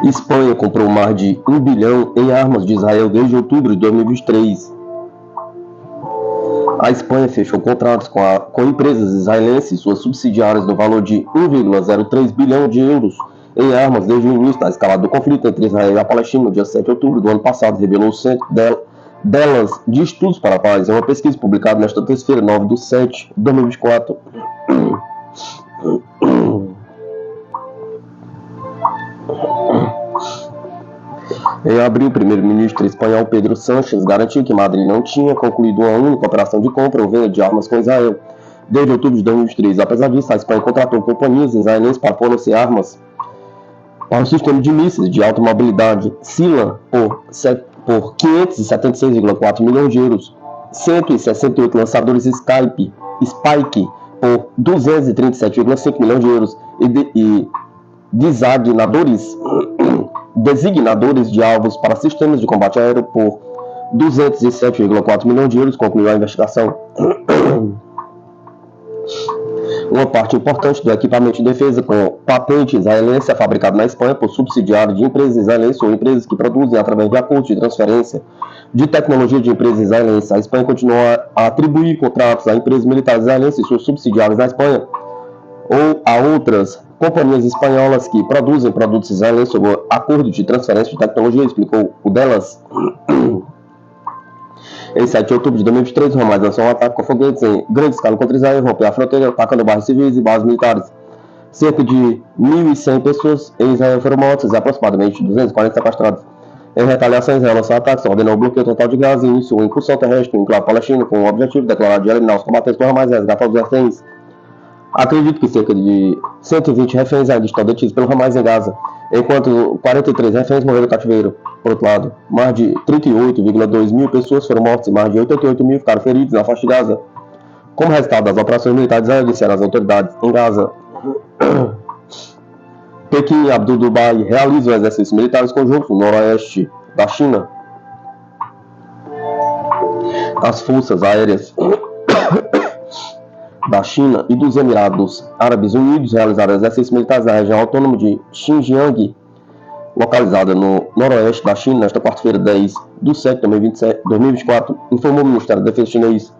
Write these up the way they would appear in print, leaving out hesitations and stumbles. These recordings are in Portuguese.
Espanha comprou mais de 1 bilhão em armas de Israel desde outubro de 2023. A Espanha fechou contratos com empresas israelenses e suas subsidiárias no valor de 1,03 bilhão de euros em armas desde o início da escalada do conflito entre Israel e a Palestina no dia 7 de outubro do ano passado, revelou o Centro delas de Estudos para a Paz em uma pesquisa publicada nesta terça-feira, 9/7 de 2024. Em abril, o primeiro-ministro espanhol Pedro Sánchez garantiu que Madrid não tinha concluído uma única operação de compra ou venda de armas com Israel desde outubro de 2023. Apesar disso, a Espanha contratou companhias israelenses para fornecer armas para o sistema de mísseis de alta mobilidade Sila por 576,4 milhões de euros, 168 lançadores Spike por 237,5 milhões de euros e designadores de alvos para sistemas de combate aéreo por 207,4 milhões de euros, concluiu a investigação. Uma parte importante do equipamento de defesa com patente israelense é fabricado na Espanha por subsidiário de empresas israelenses ou empresas que produzem através de acordos de transferência de tecnologia de empresas israelenses. A Espanha continua a atribuir contratos a empresas militares israelenses e suas subsidiárias na Espanha ou a outras companhias espanholas que produzem produtos israelenses sob acordo de transferência de tecnologia, explicou o delas. Em 7 de outubro de 2023, o Hamas lançou um ataque com foguetes em grande escala contra Israel, rompeu a fronteira, atacando bairros civis e bases militares. Cerca de 1.100 pessoas em Israel foram mortas e aproximadamente 240 sequestradas. Em retaliação, Israel lançou ataques, ordenou o bloqueio total de Gaza e iniciou uma incursão terrestre no enclave palestino com o objetivo declarado de eliminar os combatentes do Hamas e resgatar os reféns. Acredito que cerca de 120 reféns ainda estão detidos pelo Hamas em Gaza, enquanto 43 reféns morreram no cativeiro. Por outro lado, mais de 38,2 mil pessoas foram mortas e mais de 88 mil ficaram feridos na faixa de Gaza, como resultado das operações militares israelenses, disseram as autoridades em Gaza. Pequim e Abdul Dubai realizam exercícios militares conjuntos no noroeste da China. As forças aéreas da China e dos Emirados Árabes Unidos realizaram exercícios militares na região autônoma de Xinjiang, localizada no noroeste da China, nesta quarta-feira, 10/7 de 2024, informou o Ministério da Defesa chinês.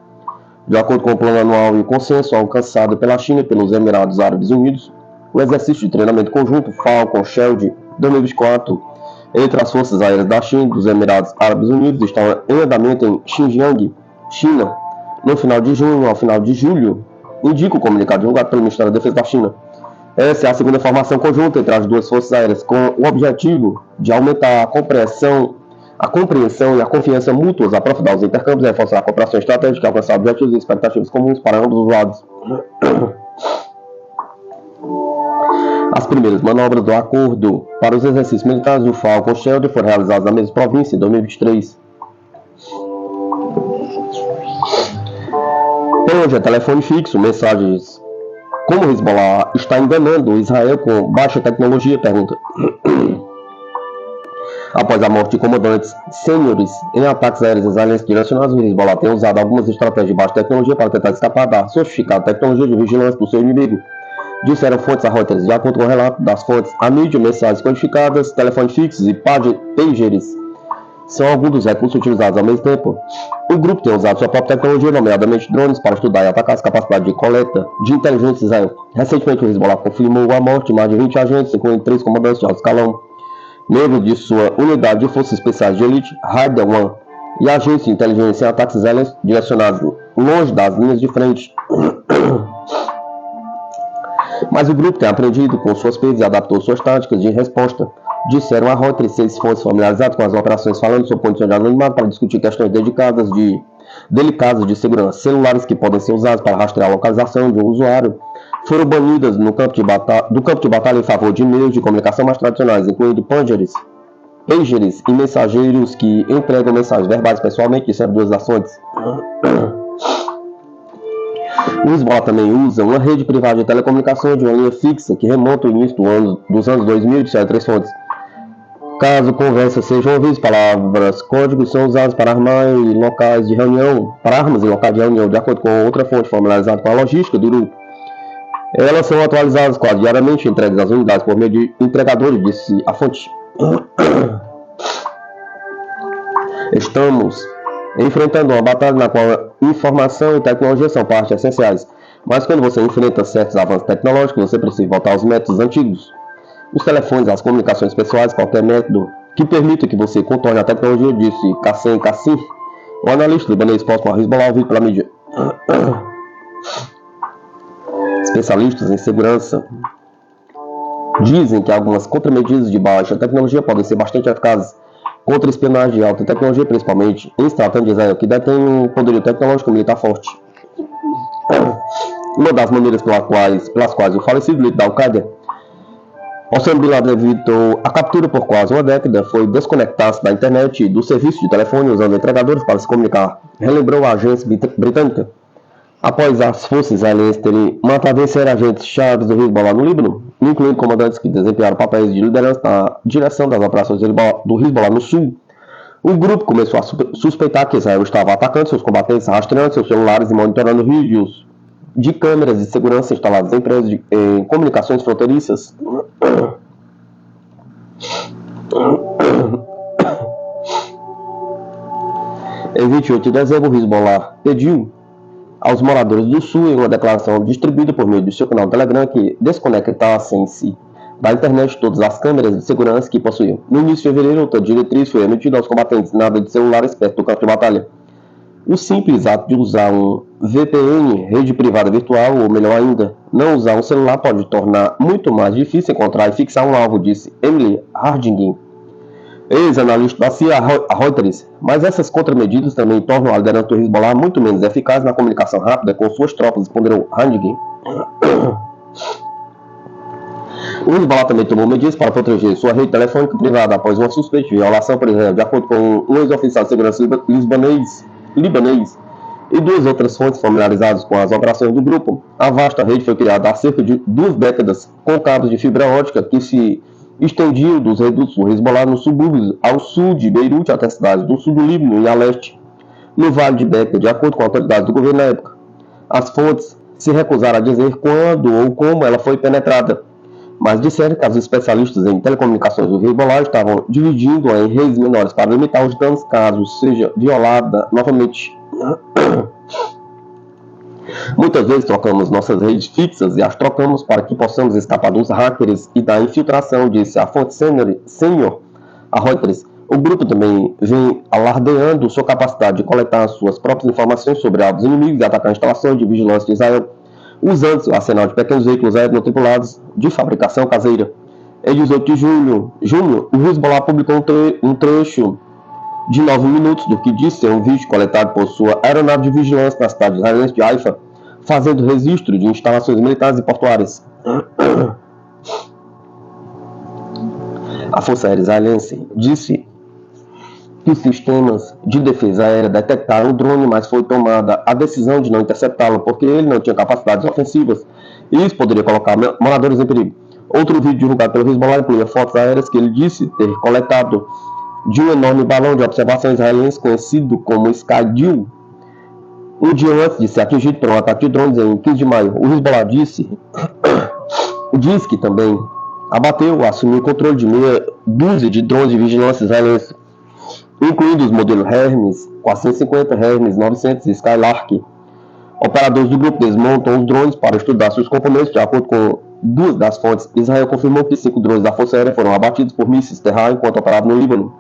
De acordo com o plano anual e o consenso alcançado pela China e pelos Emirados Árabes Unidos, o exercício de treinamento conjunto Falcon Shield 2024 entre as forças aéreas da China e dos Emirados Árabes Unidos está em andamento em Xinjiang, China, no final de junho ao final de julho, indica o comunicado divulgado pelo Ministério da Defesa da China. Essa é a segunda formação conjunta entre as duas forças aéreas, com o objetivo de aumentar a compreensão e a confiança mútuas, aprofundar os intercâmbios, reforçar a cooperação estratégica, alcançar objetivos e expectativas comuns para ambos os lados. As primeiras manobras do acordo para os exercícios militares do Falcon Shield foram realizadas na mesma província em 2023. Hoje é telefone fixo, mensagens. Como o Hezbollah está enganando Israel com baixa tecnologia? Pergunta. Após a morte de comandantes sêniores em ataques aéreos israelenses direcionados, o Hezbollah tem usado algumas estratégias de baixa tecnologia para tentar escapar da sofisticada tecnologia de vigilância do seu inimigo, disseram fontes a Reuters. De acordo com o relato das fontes, a mídia, mensagens codificadas, telefones fixos e pagers são alguns dos recursos utilizados ao mesmo tempo. O grupo tem usado sua própria tecnologia, nomeadamente drones, para estudar e atacar as capacidades de coleta de inteligência de Israel. Recentemente, o Hezbollah confirmou a morte de mais de 20 agentes, incluindo 3 comandantes de alto escalão, membros de sua unidade de forças especiais de elite, Raider One, e agentes de inteligência em ataques israelenses direcionados longe das linhas de frente. Mas o grupo tem aprendido com suas perdas e adaptou suas táticas de resposta, disseram a Reuters 6 fontes familiarizadas com as operações, falando sobre condições de anonimato para discutir questões delicadas de segurança. Celulares que podem ser usados para rastrear a localização de um usuário foram banidas do campo de batalha em favor de meios de comunicação mais tradicionais, incluindo pagers. pagers e mensageiros que entregam mensagens verbais pessoalmente, disseram duas das fontes. O Hezbollah também usa uma rede privada de telecomunicações de uma linha fixa que remonta ao início dos anos 2000, disseram três fontes. Caso conversas sejam ouvidas, palavras códigos são usadas para armas e locais de reunião, de acordo com outra fonte familiarizada com a logística do grupo. Elas são atualizadas quase diariamente, entregues às unidades por meio de entregadores, disse a fonte. Estamos enfrentando uma batalha na qual informação e tecnologia são partes essenciais, mas quando você enfrenta certos avanços tecnológicos, você precisa voltar aos métodos antigos. Os telefones, as comunicações pessoais, qualquer método que permita que você contorne a tecnologia, disse Qassem Qassem, um analista libanês próximo ao Hezbollah, ouvido pela mídia. Especialistas em segurança dizem que algumas contramedidas de baixa tecnologia podem ser bastante eficazes contra espionagem de alta tecnologia, principalmente em se tratando de Israel, que detém um poderio tecnológico militar forte. Uma das maneiras pelas quais o falecido líder da Al-Qaeda, Osama Bin Laden, evitou a captura por quase uma década foi desconectar-se da internet e do serviço de telefone usando entregadores para se comunicar, relembrou a agência britânica. Após as forças israelenses terem matado e vencer agentes chaves do Hezbollah no Líbano, incluindo comandantes que desempenharam papéis de liderança na direção das operações do Hezbollah no sul, o grupo começou a suspeitar que Israel estava atacando seus combatentes, rastreando seus celulares e monitorando vídeos de câmeras de segurança instaladas em empresas em comunicações fronteiriças. Em 28 de dezembro, o Hezbollah pediu aos moradores do Sul, em uma declaração distribuída por meio do seu canal Telegram, que desconectassem-se da internet todas as câmeras de segurança que possuíam. No início de fevereiro, outra diretriz foi emitida aos combatentes: nada de celulares perto do campo de batalha. O simples ato de usar um VPN, rede privada virtual, ou melhor ainda, não usar um celular, pode tornar muito mais difícil encontrar e fixar um alvo, disse Emily Harding, ex-analista da CIA, a Reuters. Mas essas contramedidas também tornam a liderança do Hezbollah muito menos eficaz na comunicação rápida com suas tropas, ponderou Harding. O Hezbollah também tomou medidas para proteger sua rede telefônica privada após uma suspeita de violação, por exemplo, de acordo com um ex-oficial de segurança libanês e duas outras fontes familiarizadas com as operações do grupo. A vasta rede foi criada há cerca de 2 décadas com cabos de fibra ótica que se estendiam dos redutos do Hezbollah nos subúrbios ao sul de Beirute até cidades do sul do Líbano e a leste, no Vale de Beca, de acordo com autoridades do governo na época. As fontes se recusaram a dizer quando ou como ela foi penetrada, mas disseram que os especialistas em telecomunicações do Hezbollah estavam dividindo-a em redes menores para limitar os danos caso seja violada novamente. Muitas vezes trocamos nossas redes fixas e as trocamos para que possamos escapar dos hackers e da infiltração, disse a fonte sênior a Reuters. O grupo também vem alardeando sua capacidade de coletar suas próprias informações sobre alvos inimigos e atacar instalações de vigilância de Israel, usando o arsenal de pequenos veículos aéreos não tripulados de fabricação caseira. Em 18 de junho, o Hezbollah publicou um trecho de 9 minutos do que disse ser um vídeo coletado por sua aeronave de vigilância na cidade israelense de Haifa, fazendo registro de instalações militares e portuárias. A Força Aérea Israelense disse que os sistemas de defesa aérea detectaram o drone, mas foi tomada a decisão de não interceptá-lo porque ele não tinha capacidades ofensivas e isso poderia colocar moradores em perigo. Outro vídeo divulgado pelo Hezbollah incluía fotos aéreas que ele disse ter coletado de um enorme balão de observação israelense conhecido como Skydew, um dia antes de ser atingido por um ataque de drones em 15 de maio. O Hezbollah diz que também abateu, assumiu o controle de meia dúzia de drones de vigilância israelenses, incluindo os modelos Hermes 450, Hermes 900 e Skylark. Operadores do grupo desmontam os drones para estudar seus componentes. De acordo com duas das fontes, Israel confirmou que 5 drones da Força Aérea foram abatidos por mísseis terra enquanto operavam no Líbano.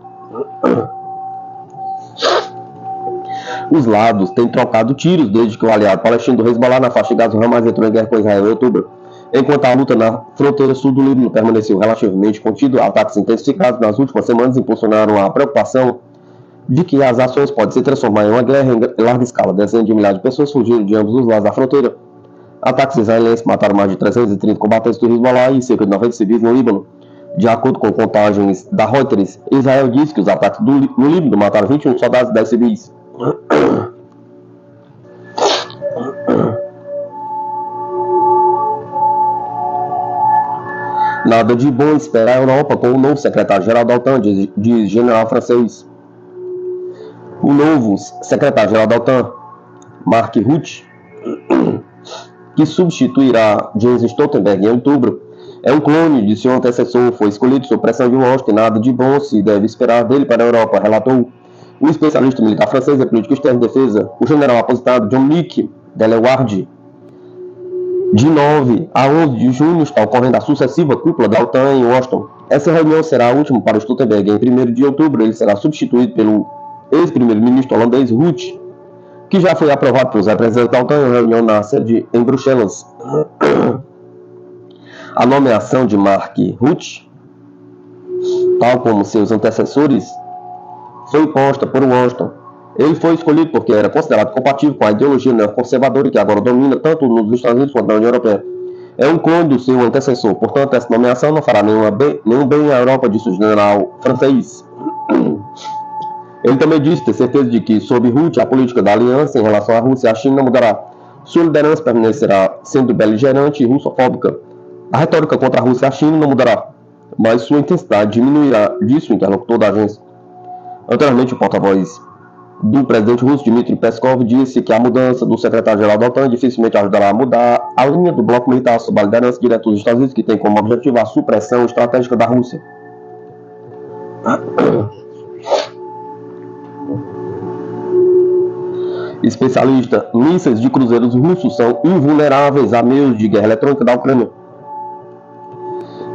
Os lados têm trocado tiros desde que o aliado palestino do Hezbollah na faixa de Gaza, o Hamas, entrou em guerra com Israel em outubro. Enquanto a luta na fronteira sul do Líbano permaneceu relativamente contida, ataques intensificados nas últimas semanas impulsionaram a preocupação de que as ações podem se transformar em uma guerra em larga escala. Dezenas de milhares de pessoas fugiram de ambos os lados da fronteira. Ataques israelenses mataram mais de 330 combatentes do Hezbollah e cerca de 90 civis no Líbano. De acordo com contagens da Reuters, Israel disse que os ataques no Líbano mataram 21 soldados e 10 civis. Nada de bom esperar a Europa com o novo secretário-geral da OTAN, diz general francês. O novo secretário-geral da OTAN, Mark Rutte, que substituirá Jens Stoltenberg em outubro, é um clone de seu antecessor, foi escolhido sob pressão de Washington e nada de bom se deve esperar dele para a Europa, relatou o especialista militar francês em política externa e defesa, o general aposentado Jean-Luc Delarue. De 9 a 11 de junho está ocorrendo a sucessiva cúpula da OTAN em Washington. Essa reunião será a última para Stoltenberg. Em 1º de outubro, ele será substituído pelo ex-primeiro-ministro holandês Rutte, que já foi aprovado pelos representantes da OTAN em uma reunião na sede em Bruxelas. A nomeação de Mark Rutte, tal como seus antecessores, foi imposta por Washington. Ele foi escolhido porque era considerado compatível com a ideologia neoconservadora que agora domina tanto nos Estados Unidos quanto na União Europeia. É um clone do seu antecessor, portanto, essa nomeação não fará nenhum bem à Europa, disse o general francês. Ele também disse ter certeza de que, sob Rutte, a política da aliança em relação à Rússia e à China não mudará. Sua liderança permanecerá sendo beligerante e russofóbica. A retórica contra a Rússia e a China não mudará, mas sua intensidade diminuirá, disse o interlocutor da agência. Anteriormente, o porta-voz do presidente russo, Dmitry Peskov, disse que a mudança do secretário-geral da OTAN dificilmente ajudará a mudar a linha do bloco militar sob a liderança direta dos Estados Unidos, que tem como objetivo a supressão estratégica da Rússia. Especialista: mísseis de cruzeiros russos são invulneráveis a meios de guerra eletrônica da Ucrânia.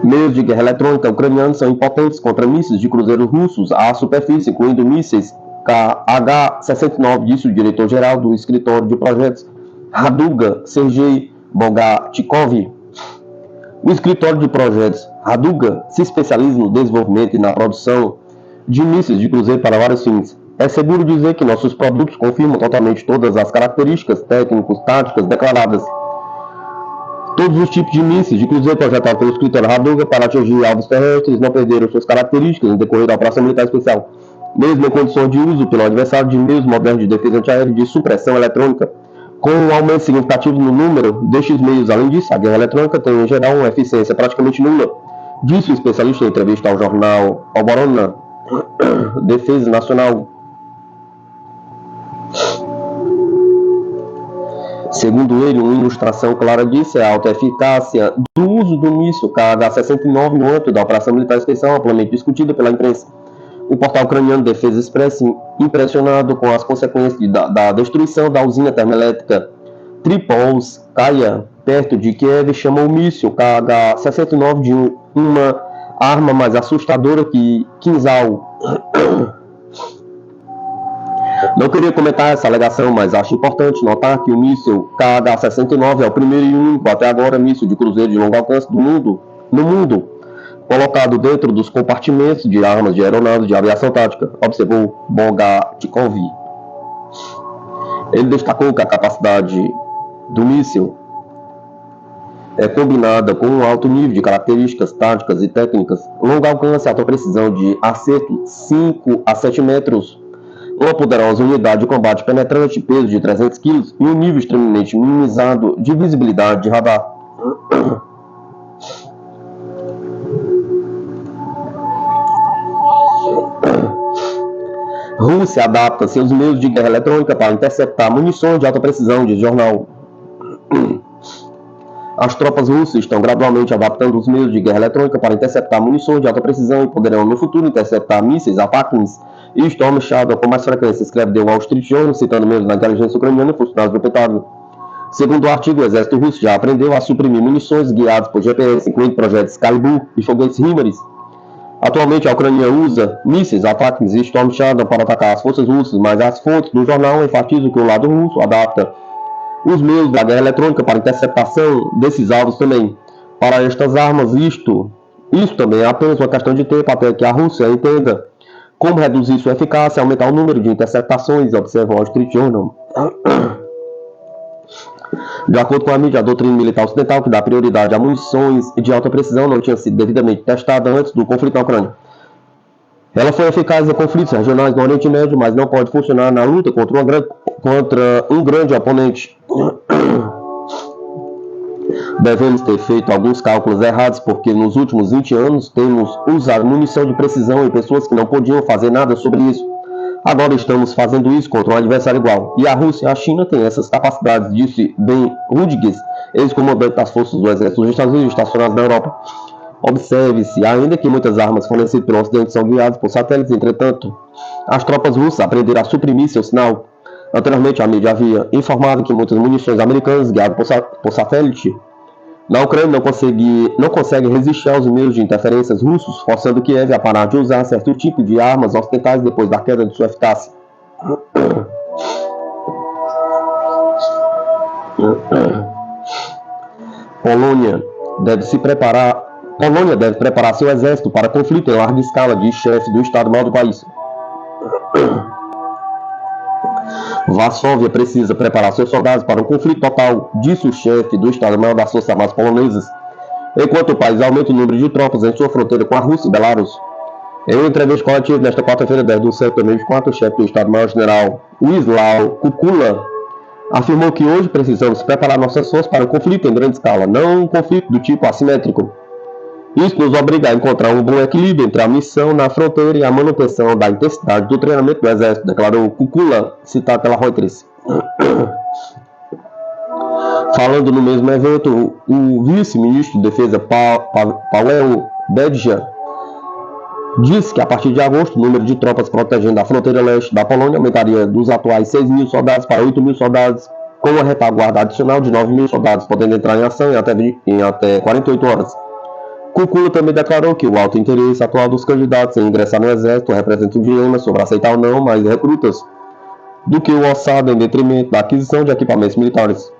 Meios de guerra eletrônica ucranianos são impotentes contra mísseis de cruzeiros russos à superfície, incluindo mísseis KH-69, disse o diretor-geral do escritório de projetos Raduga, Sergei Bogatikov. O escritório de projetos Raduga se especializa no desenvolvimento e na produção de mísseis de cruzeiro para vários fins. É seguro dizer que nossos produtos confirmam totalmente todas as características técnicas, táticas declaradas. Todos os tipos de mísseis de cruzeiro projetados pelo escritório Raduga para atingir alvos terrestres não perderam suas características no decorrer da operação militar especial, mesmo em condições de uso pelo adversário de meios modernos de defesa antiaérea e de supressão eletrônica, com um aumento significativo no número destes meios. Além disso, a guerra eletrônica tem em geral uma eficiência praticamente nula, disse o especialista em entrevista ao jornal Oborona Defesa Nacional. Segundo ele, uma ilustração clara disso é a alta eficácia do uso do míssil KH-69 no âmbito da operação militar especial, amplamente discutida pela imprensa. O portal ucraniano Defesa Express, impressionado com as consequências da destruição da usina termoelétrica Tripolskaya, perto de Kiev, chamou o míssil KH-69 de uma arma mais assustadora que Kinzhal. Não queria comentar essa alegação, mas acho importante notar que o míssil KH-69 é o primeiro e único até agora míssil de cruzeiro de longo alcance no mundo, colocado dentro dos compartimentos de armas de aeronaves de aviação tática, observou Bogatikov. Ele destacou que a capacidade do míssil é combinada com um alto nível de características táticas e técnicas, longo alcance, alta precisão de acerto 5 a 7 metros, uma poderosa unidade de combate penetrante, peso de 300 kg e um nível extremamente minimizado de visibilidade de radar. Rússia adapta seus meios de guerra eletrônica para interceptar munições de alta precisão, diz o jornal. As tropas russas estão gradualmente adaptando os meios de guerra eletrônica para interceptar munições de alta precisão e poderão no futuro interceptar mísseis, ATACMS e Storm Shadow com mais frequência, escreve The Wall Street Journal, citando membros da inteligência ucraniana e funcionários do Pentágono. Segundo o artigo, o exército russo já aprendeu a suprimir munições guiadas por GPS, incluindo projetos Excalibur e foguetes HIMARS. Atualmente, a Ucrânia usa mísseis, ATACMS e Storm Shadow para atacar as forças russas, mas as fontes do jornal enfatizam que o lado russo adapta os meios da guerra eletrônica para interceptação desses alvos também. Para estas armas, isso também é apenas uma questão de tempo até que a Rússia entenda como reduzir sua eficácia e aumentar o número de interceptações, observa o Wall Street Journal. De acordo com a mídia, a doutrina militar ocidental, que dá prioridade a munições de alta precisão, não tinha sido devidamente testada antes do conflito na Ucrânia. Ela foi eficaz em conflitos regionais no Oriente Médio, mas não pode funcionar na luta contra um grande oponente. Devemos ter feito alguns cálculos errados, porque nos últimos 20 anos temos usado munição de precisão em pessoas que não podiam fazer nada sobre isso. Agora estamos fazendo isso contra um adversário igual. E a Rússia e a China têm essas capacidades, disse Ben Rudges, ex-comandante das forças do exército dos Estados Unidos estacionados na Europa. Observe-se, ainda que muitas armas fornecidas pelo Ocidente são guiadas por satélites, entretanto, as tropas russas aprenderam a suprimir seu sinal. Anteriormente, a mídia havia informado que muitas munições americanas guiadas por satélite na Ucrânia não consegue resistir aos meios de interferências russos, forçando Kiev a parar de usar certo tipo de armas ocidentais depois da queda de sua eficácia. Polônia deve preparar seu exército para conflito em larga escala, diz chefe do Estado-Maior do país. Varsóvia precisa preparar seus soldados para um conflito total, disse o chefe do Estado-Maior das Forças Armadas Polonesas, enquanto o país aumenta o número de tropas em sua fronteira com a Rússia e Belarus. Em uma entrevista coletiva nesta quarta-feira, 10 de setembro de 2024, o chefe do Estado-Maior General Wisław Kukula afirmou que hoje precisamos preparar nossas forças para um conflito em grande escala, não um conflito do tipo assimétrico. Isso nos obriga a encontrar um bom equilíbrio entre a missão na fronteira e a manutenção da intensidade do treinamento do exército, declarou Kukula, citado pela Reuters. Falando no mesmo evento, o vice-ministro de Defesa Paweł Bedja disse que a partir de agosto o número de tropas protegendo a fronteira leste da Polônia aumentaria dos atuais 6.000 soldados para 8.000 soldados, com uma retaguarda adicional de 9.000 soldados, podendo entrar em ação em até 48 horas. Kukula também declarou que o alto interesse atual dos candidatos em ingressar no exército representa um dilema sobre aceitar ou não mais recrutas do que o orçado em detrimento da aquisição de equipamentos militares,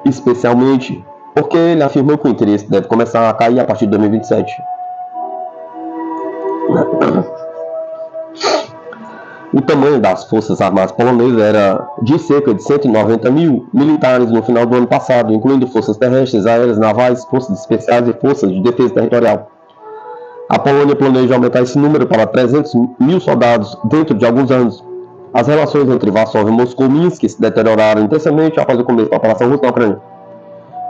especialmente porque ele afirmou que o interesse deve começar a cair a partir de 2027. O tamanho das Forças Armadas Polonesas era de cerca de 190 mil militares no final do ano passado, incluindo forças terrestres, aéreas, navais, forças especiais e forças de defesa territorial. A Polônia planeja aumentar esse número para 300 mil soldados dentro de alguns anos. As relações entre Varsóvia e Moscou-Minsk se deterioraram intensamente após o começo da operação russa na Ucrânia.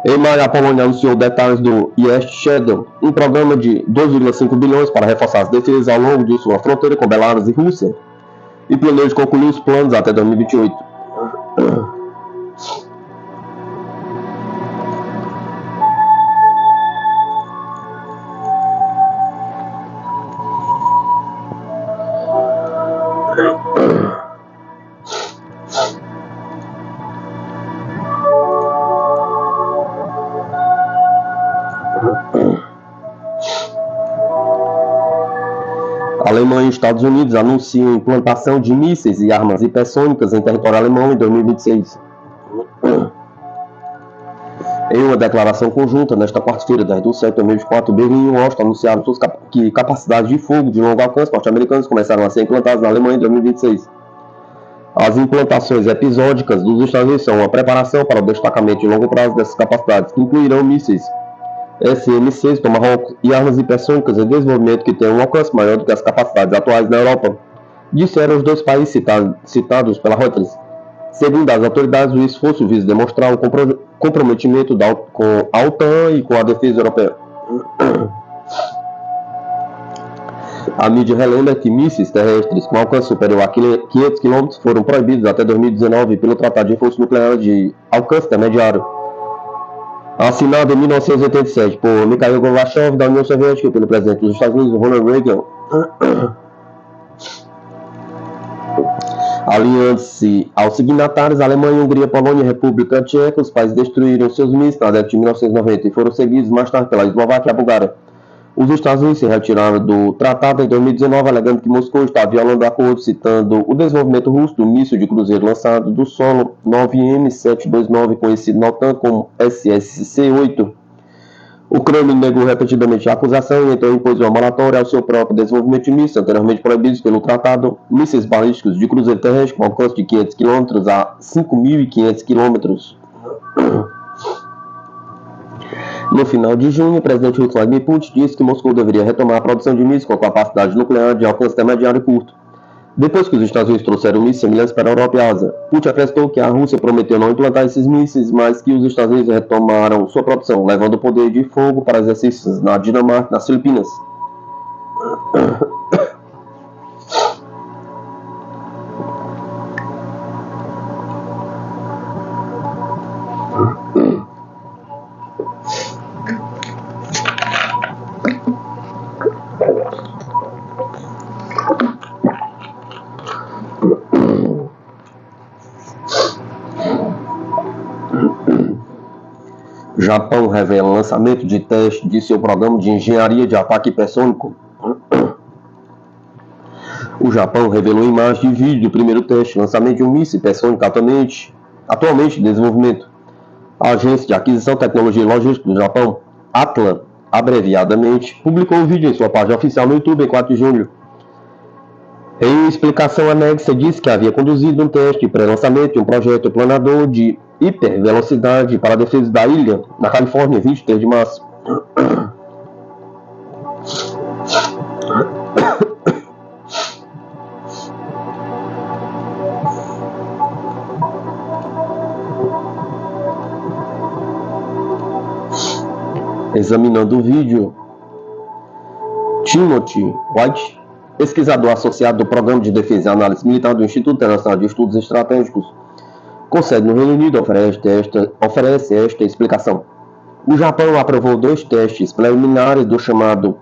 Em maio, a Polônia anunciou detalhes do Jest Shadow, um programa de 2,5 bilhões para reforçar as defesas ao longo de sua fronteira com Belarus e Rússia, e planeja concluir os planos até 2028. Alemanha e Estados Unidos anunciam implantação de mísseis e armas hipersônicas em território alemão em 2026. Em uma declaração conjunta, nesta quarta-feira, 10 de setembro de 2024, Berlim e Washington anunciaram que capacidades de fogo de longo alcance norte-americanas começaram a ser implantadas na Alemanha em 2026. As implantações episódicas dos Estados Unidos são uma preparação para o destacamento de longo prazo dessas capacidades, que incluirão mísseis SM-6, Tomahawk e armas hipersônicas em desenvolvimento que têm um alcance maior do que as capacidades atuais na Europa, disseram os dois países citados pela Reuters. Segundo as autoridades, o esforço visa demonstrar o comprometimento com a OTAN e com a defesa europeia. A mídia relembra que mísseis terrestres com alcance superior a 500 km foram proibidos até 2019 pelo Tratado de Força Nuclear de Alcance Intermediário, assinado em 1987 por Mikhail Gorbachev da União Soviética e pelo presidente dos Estados Unidos, Ronald Reagan. Aliando-se aos signatários, Alemanha, Hungria, Polônia e República Tcheca, os países destruíram seus mísseis na década de 1990 e foram seguidos mais tarde pela Eslováquia e a Bulgária. Os Estados Unidos se retiraram do tratado em 2019, alegando que Moscou está violando o acordo, citando o desenvolvimento russo do míssil de cruzeiro lançado do solo 9M729, conhecido na OTAN como SSC-8. O Kremlin negou repetidamente a acusação e então impôs uma moratória ao seu próprio desenvolvimento de mísseis, anteriormente proibidos pelo tratado, mísseis balísticos de cruzeiro terrestre com alcance de 500 km a 5.500 km. No final de junho, o presidente russo Vladimir Putin disse que Moscou deveria retomar a produção de mísseis com capacidade nuclear de alcance intermediário e curto, depois que os Estados Unidos trouxeram mísseis semelhantes para a Europa e a Ásia. Putin acrescentou que a Rússia prometeu não implantar esses mísseis, mas que os Estados Unidos retomaram sua produção, levando o poder de fogo para exercícios na Dinamarca e nas Filipinas. Japão revela lançamento de teste de seu programa de engenharia de ataque hipersônico. O Japão revelou imagem de vídeo do primeiro teste, lançamento de um míssil hipersônico atualmente em desenvolvimento. A Agência de Aquisição, Tecnologia e Logística do Japão, ATLA, abreviadamente, publicou o vídeo em sua página oficial no YouTube em 4 de julho. Em explicação anexa, disse que havia conduzido um teste pré-lançamento de um projeto planador de hipervelocidade para a defesa da ilha, na Califórnia, 23 de março. Examinando o vídeo, Timothy White, pesquisador associado do Programa de Defesa e Análise Militar do Instituto Internacional de Estudos Estratégicos, com sede no Reino Unido, oferece esta explicação. O Japão aprovou 2 testes preliminares do chamado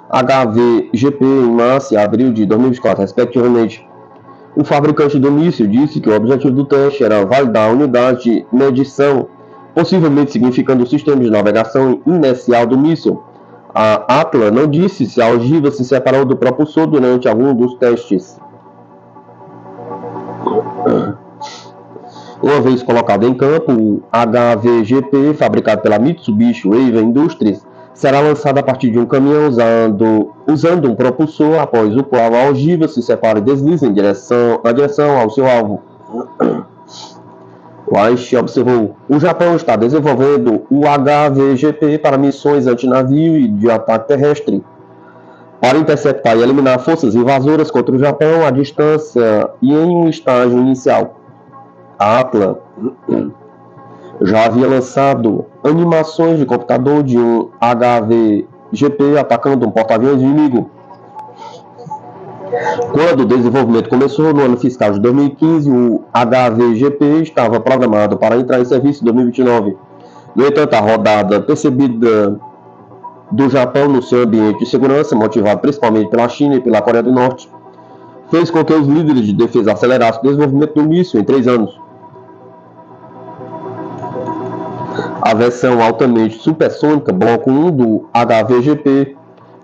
HVGP em março e abril de 2024, respectivamente. O fabricante do míssil disse que o objetivo do teste era validar a unidade de medição, possivelmente significando o sistema de navegação inercial do míssil. A ATLA não disse se a ogiva se separou do propulsor durante algum dos testes. Uma vez colocado em campo, o HVGP, fabricado pela Mitsubishi Heavy Industries, será lançado a partir de um caminhão usando um propulsor, após o qual a ogiva se separa e desliza na direção ao seu alvo. White observou: o Japão está desenvolvendo o HVGP para missões antinavio e de ataque terrestre, para interceptar e eliminar forças invasoras contra o Japão à distância e em um estágio inicial. A ATLA já havia lançado animações de computador de um HVGP atacando um porta-aviões inimigo. Quando o desenvolvimento começou no ano fiscal de 2015, o HVGP estava programado para entrar em serviço em 2029. No entanto, a rodada percebida do Japão no seu ambiente de segurança, motivado principalmente pela China e pela Coreia do Norte, fez com que os líderes de defesa acelerassem o desenvolvimento do míssil em 3 anos. A versão altamente supersônica Bloco 1 do HVGP,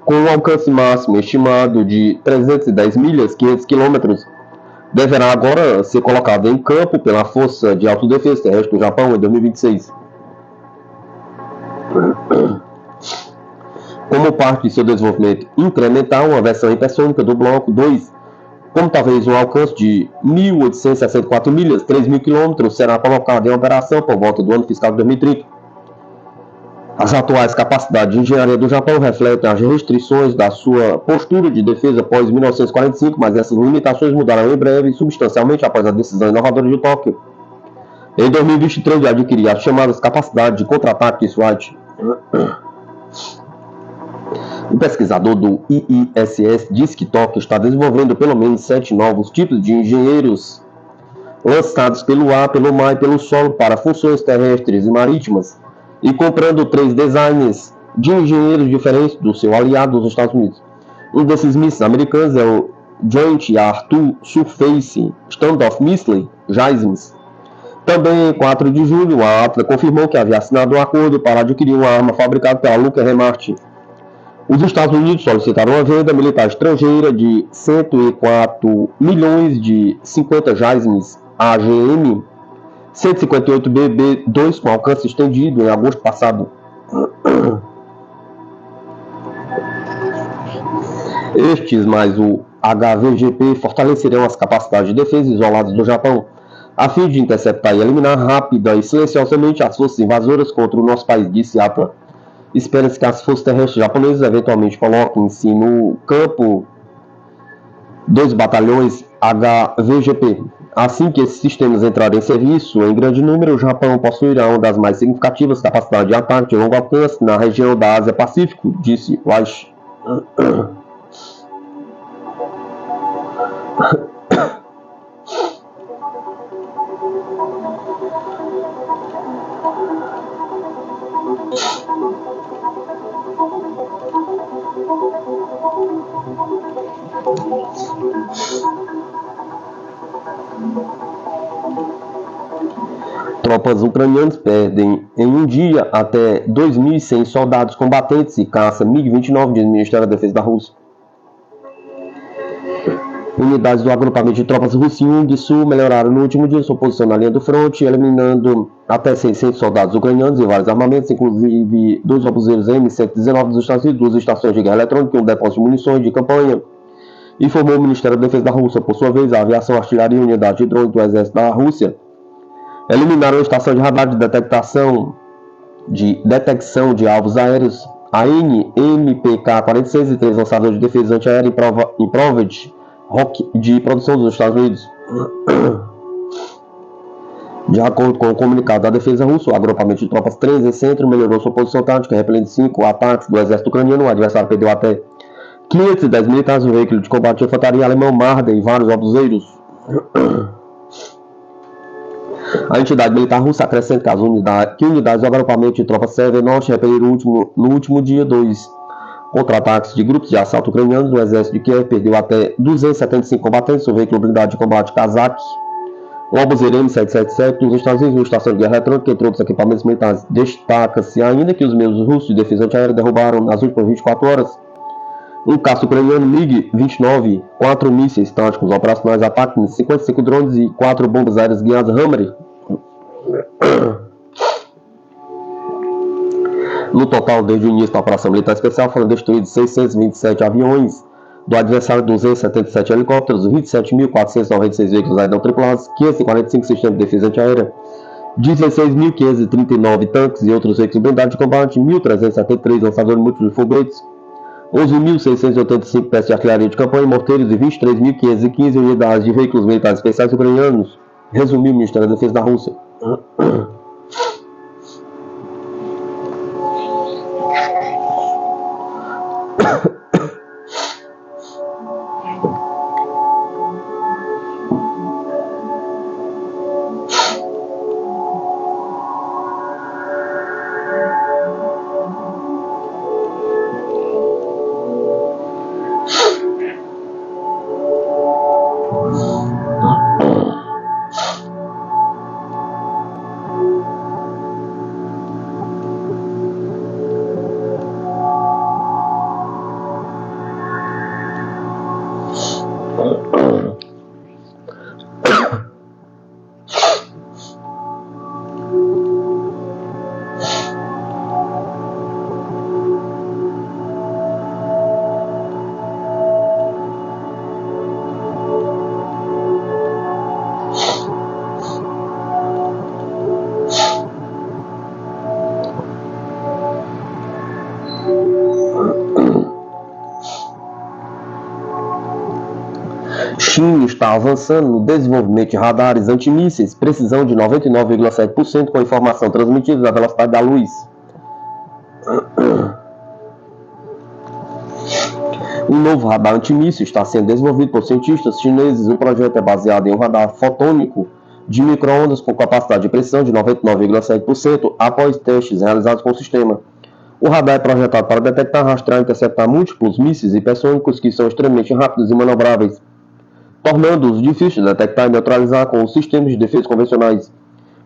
com um alcance máximo estimado de 310 milhas, 500 km, deverá agora ser colocada em campo pela Força de Autodefesa Terrestre do Japão em 2026. Como parte de seu desenvolvimento incremental, uma versão hipersônica do Bloco 2, com talvez um alcance de 1.864 milhas, 3.000 km, será colocada em operação por volta do ano fiscal de 2030. As atuais capacidades de engenharia do Japão refletem as restrições da sua postura de defesa após 1945, mas essas limitações mudarão em breve e substancialmente após a decisão inovadora de Tóquio em 2023 de adquirir as chamadas capacidades de contra-ataque de SWAT. O pesquisador do IISS diz que Tóquio está desenvolvendo pelo menos 7 novos tipos de engenheiros lançados pelo ar, pelo mar e pelo solo para funções terrestres e marítimas, e comprando 3 designs de engenheiros diferentes do seu aliado, os Estados Unidos. Um desses mísseis americanos é o Joint Air-to Surface Standoff Missile, JASMS. Também em 4 de julho, a ATLA confirmou que havia assinado um acordo para adquirir uma arma fabricada pela Lockheed Martin. Os Estados Unidos solicitaram uma venda militar estrangeira de 104 milhões de 50 JASMS AGM 158BB2 com alcance estendido em agosto passado. Estes mais o HVGP fortalecerão as capacidades de defesa isoladas do Japão, a fim de interceptar e eliminar rápida e silenciosamente as forças invasoras contra o nosso país, disse Ata. Espera-se que as forças terrestres japonesas eventualmente coloquem-se no campo 2 batalhões HVGP. Assim que esses sistemas entrarem em serviço em grande número, o Japão possuirá uma das mais significativas capacidades de ataque de longo alcance na região da Ásia-Pacífico, disse Weiss. Tropas ucranianas perdem em um dia até 2.100 soldados combatentes e caça MiG-29, diz o Ministério da Defesa da Rússia. Unidades do agrupamento de tropas Russiung Sul melhoraram no último dia sua posição na linha do fronte, eliminando até 600 soldados ucranianos e vários armamentos, inclusive 2 obuseiros M119 dos Estados Unidos, 2 estações de guerra eletrônica e um depósito de munições de campanha, informou o Ministério da Defesa da Rússia. Por sua vez, a aviação, artilharia e unidade de drones do exército da Rússia eliminaram a estação de radar de detecção de alvos aéreos, a NMPK-46, e 3 lançadores de defesa antiaérea em Providence, de produção dos Estados Unidos. De acordo com o comunicado da defesa russa, o agrupamento de tropas 3 em centro melhorou sua posição tática, repelindo 5 ataques do exército ucraniano. O adversário perdeu até 510 militares, um veículo de combate de infantaria alemão Marder e vários obuseiros. A entidade militar russa acrescenta que unidades do agrupamento de tropas Sérvia Norte repeliram no último dia 2 contra-ataques de grupos de assalto ucranianos. O exército de Kiev perdeu até 275 combatentes, um veículo blindado de combate Kazakh, um obuseiro M777 nos Estados Unidos, uma estação de guerra eletrônica, entre outros equipamentos militares. Destaca-se ainda que os meios russos de defesa antiaérea derrubaram nas últimas 24 horas um caça ucraniano MiG-29, 4 mísseis táticos operacionais ataques, 55 drones e 4 bombas aéreas guiadas Hammer. No total, desde o início da operação militar especial, foram destruídos 627 aviões do adversário, 277 helicópteros, 27.496 veículos aéreos não tripulados, 545 sistemas de defesa antiaérea, 16.539 tanques e outros veículos blindados de combate, 1.373 lançadores múltiplos de foguetes, 11.685 peças de artilharia de campanha e morteiros e 23.515 unidades de veículos militares especiais ucranianos, resumiu o Ministério da Defesa da Rússia. China está avançando no desenvolvimento de radares antimísseis, precisão de 99,7% com a informação transmitida da velocidade da luz. Um novo radar antimíssil está sendo desenvolvido por cientistas chineses. O projeto é baseado em um radar fotônico de micro-ondas com capacidade de precisão de 99,7% após testes realizados com o sistema. O radar é projetado para detectar, rastrear e interceptar múltiplos mísseis hipersônicos que são extremamente rápidos e manobráveis, tornando-os difíceis de detectar e neutralizar com os sistemas de defesa convencionais.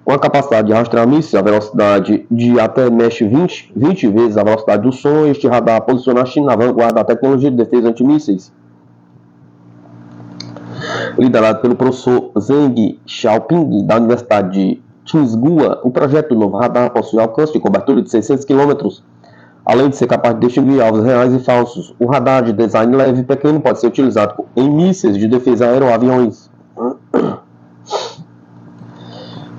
Com a capacidade de rastrear mísseis a velocidade de até 20 vezes a velocidade do som, este radar posiciona a China na vanguarda da tecnologia de defesa antimísseis. Liderado pelo professor Zheng Xiaoping, da Universidade de Tsinghua, o projeto do novo radar possui alcance de cobertura de 600 km, além de ser capaz de distinguir alvos reais e falsos. O radar de design leve e pequeno pode ser utilizado em mísseis de defesa aérea ou aviões.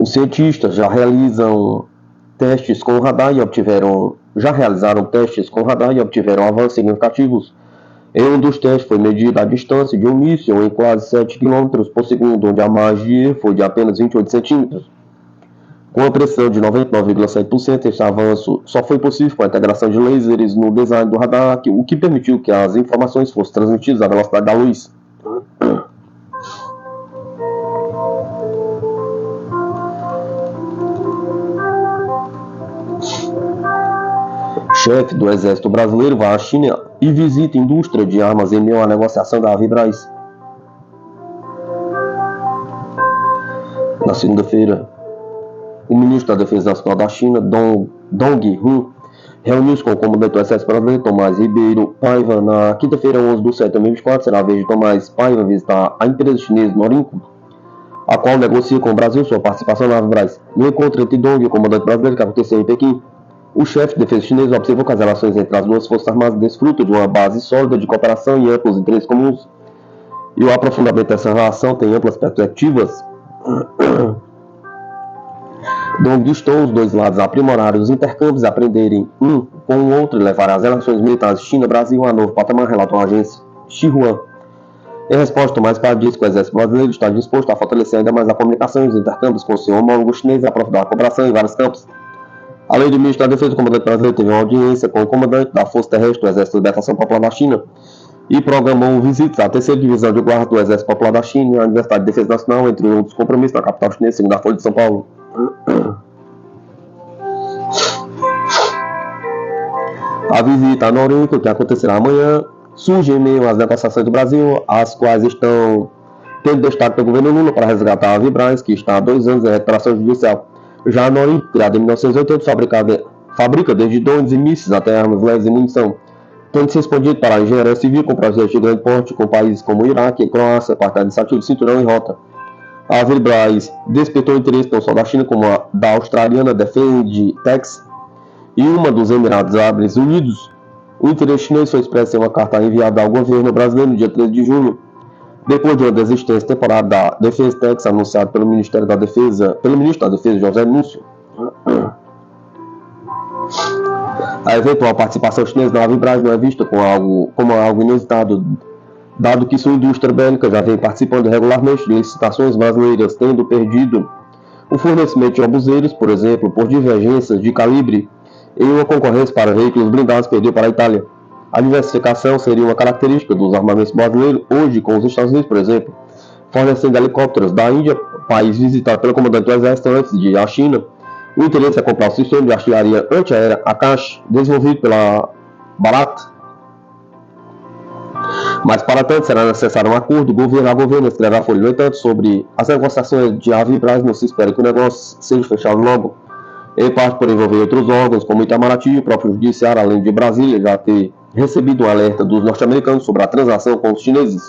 Os cientistas já realizaram testes com radar e obtiveram avanços significativos. Em um dos testes foi medida a distância de um míssil em quase 7 km por segundo, onde a margem de erro foi de apenas 28 centímetros. Com a precisão de 99,7%, este avanço só foi possível com a integração de lasers no design do radar, o que permitiu que as informações fossem transmitidas à velocidade da luz. Chefe do Exército Brasileiro vai à China e visita a indústria de armas em meio à negociação da Avibraz. Na segunda-feira, o ministro da Defesa Nacional da China, Dong Hun, reuniu-se com o comandante do Exército Brasileiro, Tomás Ribeiro Paiva. Na quinta-feira, 11 de setembro de 2024, será a vez de Tomás Paiva visitar a empresa chinesa Norinco, a qual negocia com o Brasil sua participação na Avibraz. No encontro entre Dong e o comandante brasileiro, que aconteceu em Pequim, o chefe de defesa chinês observou que as relações entre as duas forças armadas desfrutam de uma base sólida de cooperação e amplos interesses comuns, e o aprofundamento dessa relação tem amplas perspectivas. Dong instou os dois lados a aprimorarem os intercâmbios, aprenderem um com o outro e levar as relações militares China-Brasil a novo patamar, relatou a agência Xinhua. Em resposta, Tomás Paiva disse que o Exército Brasileiro está disposto a fortalecer ainda mais a comunicação e os intercâmbios com o seu homólogo chinês e aprofundar a cooperação em vários campos. Além do ministro da Defesa, o comandante brasileiro teve uma audiência com o comandante da Força Terrestre do Exército de Libertação Popular da China e programou visitas à terceira divisão de guarda do Exército Popular da China e à Universidade de Defesa Nacional, entre outros compromissos na capital chinesa, segundo a Folha de São Paulo. A visita a Norinco, que acontecerá amanhã, surge em meio às negociações do Brasil, as quais estão tendo destaque pelo governo Lula para resgatar a Avibraz, que está há 2 anos em recuperação judicial. Já a Norinco, criada em 1980, fabrica desde drones e mísseis até armas leves e munição, tendo se expandido para a engenharia civil com projetos de grande porte com países como Iraque, Croácia, parte administrativa, cinturão e rota. A Avibraz despertou interesse não só da China como da australiana Defense-Tex e uma dos Emirados Árabes Unidos. O interesse chinês foi expresso em uma carta enviada ao governo brasileiro no dia 13 de junho, depois de uma desistência temporária da Defense-Tex anunciada pelo ministro da Defesa José Múcio. A eventual participação chinesa na Avibraz não é vista como algo inusitado, dado que sua indústria bélica já vem participando regularmente de licitações brasileiras, tendo perdido o fornecimento de obuseiros, por exemplo, por divergências de calibre em uma concorrência para veículos blindados, perdeu para a Itália. A diversificação seria uma característica dos armamentos brasileiros, hoje com os Estados Unidos, por exemplo, fornecendo helicópteros da Índia, país visitado pelo comandante do Exército antes de ir à China. O interesse é comprar o sistema de artilharia antiaérea Akash, desenvolvido pela Bharat. Mas para tanto será necessário um acordo governo a governo, escreve a Folha. No entanto, sobre as negociações de Avibraz, não se espera que o negócio seja fechado logo, em parte por envolver outros órgãos, como Itamaraty e o próprio Judiciário, além de Brasília já ter recebido um alerta dos norte-americanos sobre a transação com os chineses.